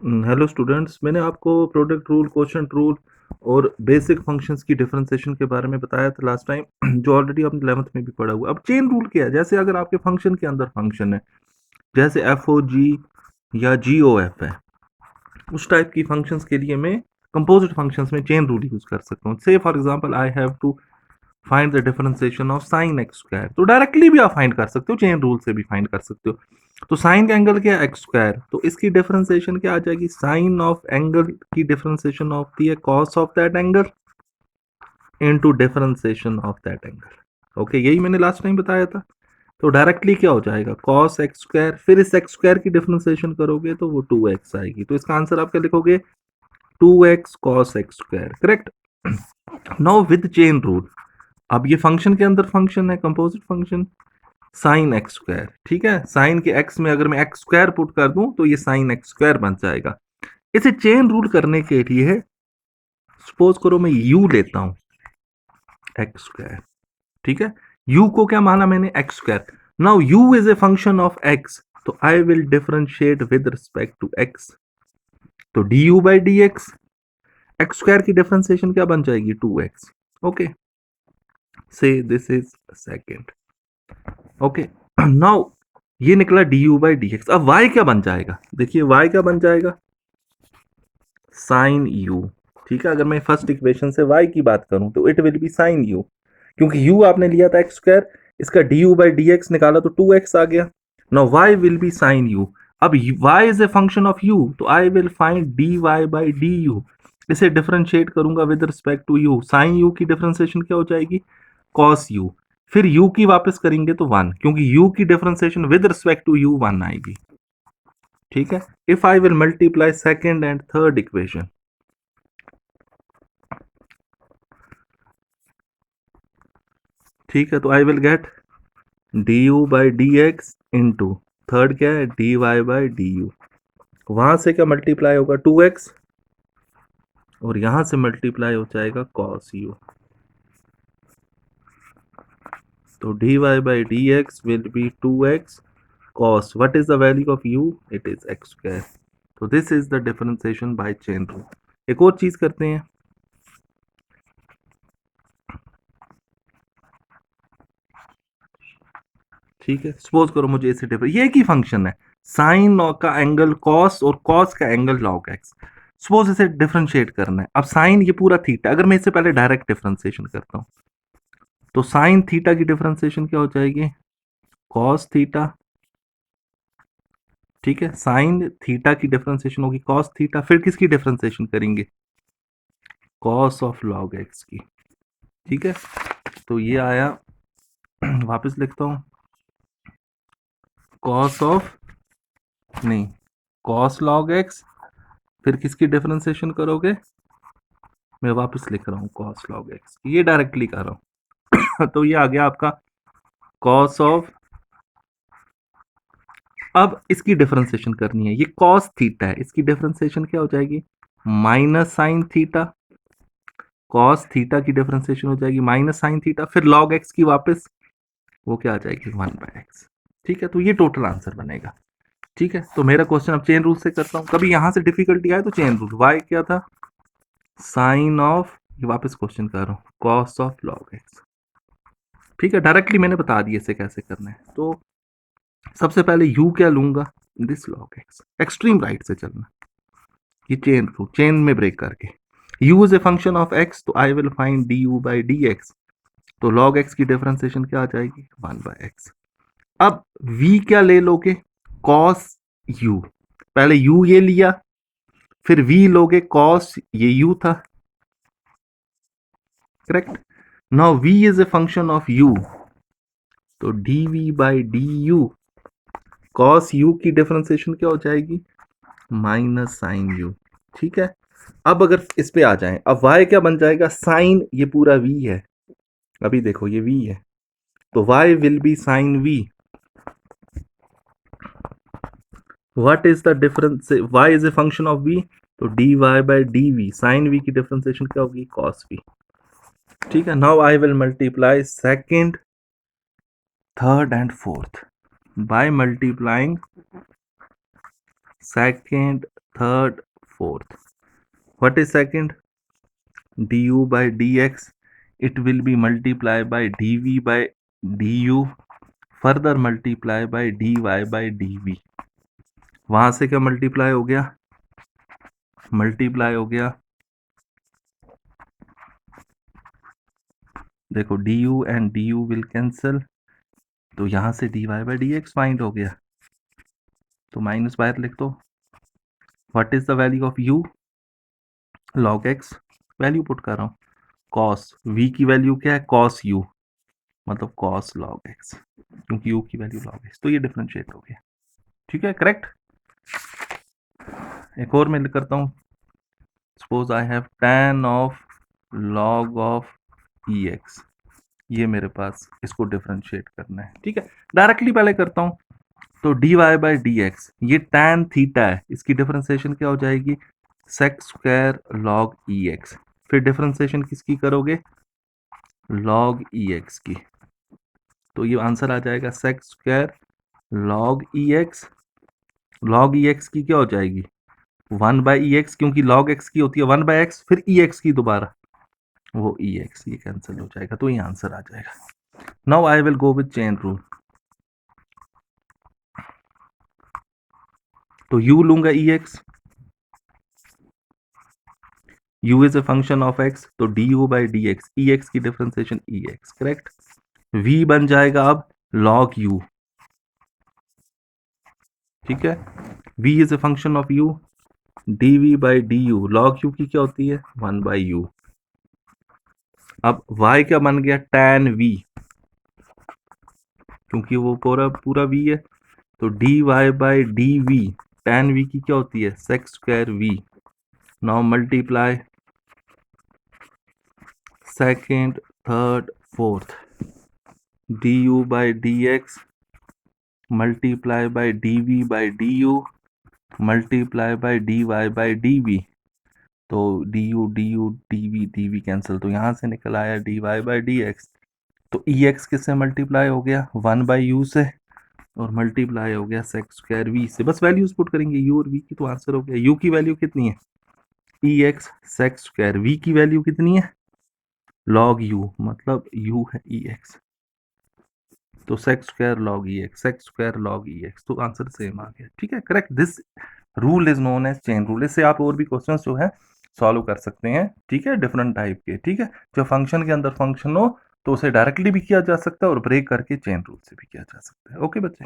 Hello students, मैंने आपको product rule, quotient rule और बेसिक फंक्शंस की डिफरेंशिएशन के बारे में बताया था लास्ट टाइम, जो ऑलरेडी आपने 11th में भी पढ़ा हुआ। अब चेन रूल क्या है? जैसे अगर आपके फंक्शन के अंदर फंक्शन है, जैसे एफ ओ जी या जी ओ एफ है, उस टाइप की फंक्शंस के लिए मैं कंपोजिट फंक्शंस में चेन रूल यूज कर सकता हूँ। Say for example I have to find the differentiation of sine x square, तो डायरेक्टली भी आप फाइंड कर सकते हो, चेन रूल से भी फाइंड कर सकते हो। तो साइन का एंगल क्या है? एक्स स्क्वायर, तो इसकी डिफरेंशिएशन क्या आ जाएगी? साइन ऑफ एंगल की डिफरेंशिएशन होती है cos of that angle into differentiation of that angle. Okay, यही मैंने लास्ट टाइम बताया था। तो डायरेक्टली क्या हो जाएगा? कॉस एक्स स्क्वायर, फिर इस एक्स स्क्वायर की डिफरेंशिएशन करोगे तो वो 2x आएगी। तो इसका आंसर आप क्या लिखोगे? 2x cos x square, correct. Now with chain rule, अब ये फंक्शन के अंदर फंक्शन है, composite function sine x square, ठीक है। साइन के एक्स में अगर मैं एक्स स्क्वायर पुट कर दूं तो ये साइन एक्स स्क्वायर बन जाएगा। इसे चेन रूल करने के लिए सपोज करो मैं यू लेता हूं, एक्स स्क्वायर, ठीक है। यू को क्या माना मैंने? X square. Now u is a function of x, तो I will differentiate with respect to x, तो d u by d x, x square की डिफरेंशिएशन क्या बन जाएगी? 2x। Okay, say this is second. Okay, now ये निकला d u by d x. अब y क्या बन जाएगा? देखिए y क्या बन जाएगा? साइन यू, ठीक है। अगर मैं फर्स्ट इक्वेशन से y की बात करूं तो it will be sine u, क्योंकि u आपने लिया था एक्स स्क्वायर, इसका d u by d x निकाला तो 2x आ गया। Now y will be sine u. अब y is a function of u, तो I will find d y by d u. इसे डिफरेंशिएट करूंगा with respect to u, sine u की differentiation क्या हो जाएगी? Cos u। फिर u की वापस करेंगे तो 1, क्योंकि u की differentiation with respect to u 1 आएगी, ठीक है। If I will multiply second and third equation, ठीक है, तो I will get d u by d x into third क्या है? D y by d u. वहां से क्या मल्टीप्लाई होगा? 2x, और यहां से मल्टीप्लाई हो जाएगा कॉस यू, तो d y by d x will be 2x cos, what is the value of u? It is x square. तो this is the differentiation by chain rule. एक और चीज करते हैं, ठीक है। सपोज करो मुझे इसे डिफरेंट, ये की फंक्शन है साइन का एंगल कॉस और कॉस का एंगल लॉग एक्स। सपोज इसे डिफरेंशिएट करना है। अब साइन ये पूरा थीटा, अगर मैं इससे पहले डायरेक्ट डिफरेंशिएशन करता हूं तो साइन थीटा की डिफरेंशिएशन क्या हो जाएगी? कॉस थीटा, ठीक है। साइन थीटा की डिफरेंशिएशन होगी कॉस थीटा, फिर किसकी डिफरेंशिएशन करेंगे? कॉस ऑफ लॉग एक्स की, ठीक है। तो ये आया, वापस लिखता हूं, कॉस ऑफ, नहीं, कॉस लॉग एक्स, फिर किसकी डिफरेंशिएशन करोगे? मैं वापस लिख रहा हूं कॉस लॉग एक्स, ये डायरेक्टली कर रहा हूं तो ये आ गया आपका कॉस ऑफ। अब इसकी डिफरेंशिएशन करनी है, ये कॉस थीटा है, इसकी डिफरेंशिएशन क्या हो जाएगी? Minus sine theta. Cos theta की डिफरेंशिएशन हो जाएगी माइनस साइन थीटा, फिर लॉग एक्स की वापस, वो क्या आ जाएगी? 1/x, ठीक है। तो ये टोटल आंसर बनेगा, ठीक है। तो मेरा क्वेश्चन अब चेन रूल से करता हूं। कभी यहां से डिफिकल्टी आए तो चेन रूल, y क्या था? साइन ऑफ, ये वापस क्वेश्चन कर रहा हूं, कॉस ऑफ लॉग एक्स, ठीक है। डायरेक्टली मैंने बता दिया इसे कैसे करना है। तो सबसे पहले u क्या लूंगा? This log x, extreme right से चलना, ये चेन रूल, चेन में ब्रेक करके। u is a function of x, तो I will find D u by d x, तो लॉग एक्स की डिफरेंशिएशन क्या आ जाएगी? 1/x। अब v क्या ले लोगे? कॉस u, पहले u ये लिया, फिर v लोगे कॉस, ये u था, correct. Now v is a function of u, तो dv by d you, cos u की डिफरेंशिएशन क्या हो जाएगी? माइनस साइन u, ठीक है। अब अगर इस पे आ जाएं, अब y क्या बन जाएगा? साइन, ये पूरा v है, अभी देखो ये v है, तो y will be sine v। What is the difference? y is a function of v, तो dy by dv, sine v की डिफरेंशिएशन क्या होगी? cos v, ठीक है। Now I will multiply second, third and fourth. By multiplying second, third, fourth. What is second? du by dx, it will be multiplied by dv by du, further multiply by dy by dv. वहां से क्या multiply हो गया? Multiply हो गया, देखो du and du will cancel, तो यहां से dy by dx फाइंड हो गया, तो माइनस बाहर लिख दो. What is the value of u? log x, value put कर रहा हूं. cos v की वैल्यू क्या है? cos u, मतलब cos log x, क्योंकि u की वैल्यू log x, तो ये डिफरेंशिएट हो गया. ठीक है, करेक्ट. एक और मैं करता हूं. Suppose I have tan of log of ex, ये मेरे पास, इसको डिफरेंशिएट करना है. ठीक है, डायरेक्टली पहले करता हूं. तो dy बाई dx, ये tan थीटा है, इसकी डिफरेंशिएशन क्या हो जाएगी? sec square log ex. फिर डिफरेंशिएशन किसकी करोगे? log ex की. तो ये आंसर आ जाएगा sec square log ex. log ex की क्या हो जाएगी? 1 बाई ex, क्योंकि log x की होती है 1 बाई x, फिर ex की दोबारा, वो ex, ये कैंसिल हो जाएगा, तो ये आंसर आ जाएगा. Now I will go with chain rule. तो u लूंगा ex, u is a function of x, तो du बाई dx, ex की डिफरेंशिएशन ex, करेक्ट. v बन जाएगा अब log u. ठीक है, v is a function of u, dv by du, log u की क्या होती है? 1 बाई u. अब y क्या बन गया? tan v, क्योंकि वो पूरा पूरा v है, तो dy by dv, tan v की क्या होती है? sec square v. Now multiply second, third, fourth, du by dx multiply by dv by du multiply by dy by dv. तो du dv dv कैंसिल, तो यहां से निकल आया dy बाई dx. तो ex किससे मल्टीप्लाई हो गया? 1 बाई u से, और मल्टीप्लाई हो गया sec स्क्वायर v से. बस वैल्यूज पुट करेंगे u और v की, तो आंसर हो गया. u की वैल्यू कितनी है? ex sec square. v की वैल्यू कितनी है? log u, मतलब u है ex, तो sec square log ex, sec square log ex, तो आंसर सेम आ गया. ठीक है, correct. This rule is known as chain rule. इससे आप और भी क्वेश्चंस जो है सॉल्व कर सकते हैं. ठीक है, डिफरेंट टाइप के. ठीक है, जो फंक्शन के अंदर फंक्शन हो तो उसे डायरेक्टली भी किया जा सकता है और ब्रेक करके चेन रूल से भी किया जा सकता है. ओके बच्चे.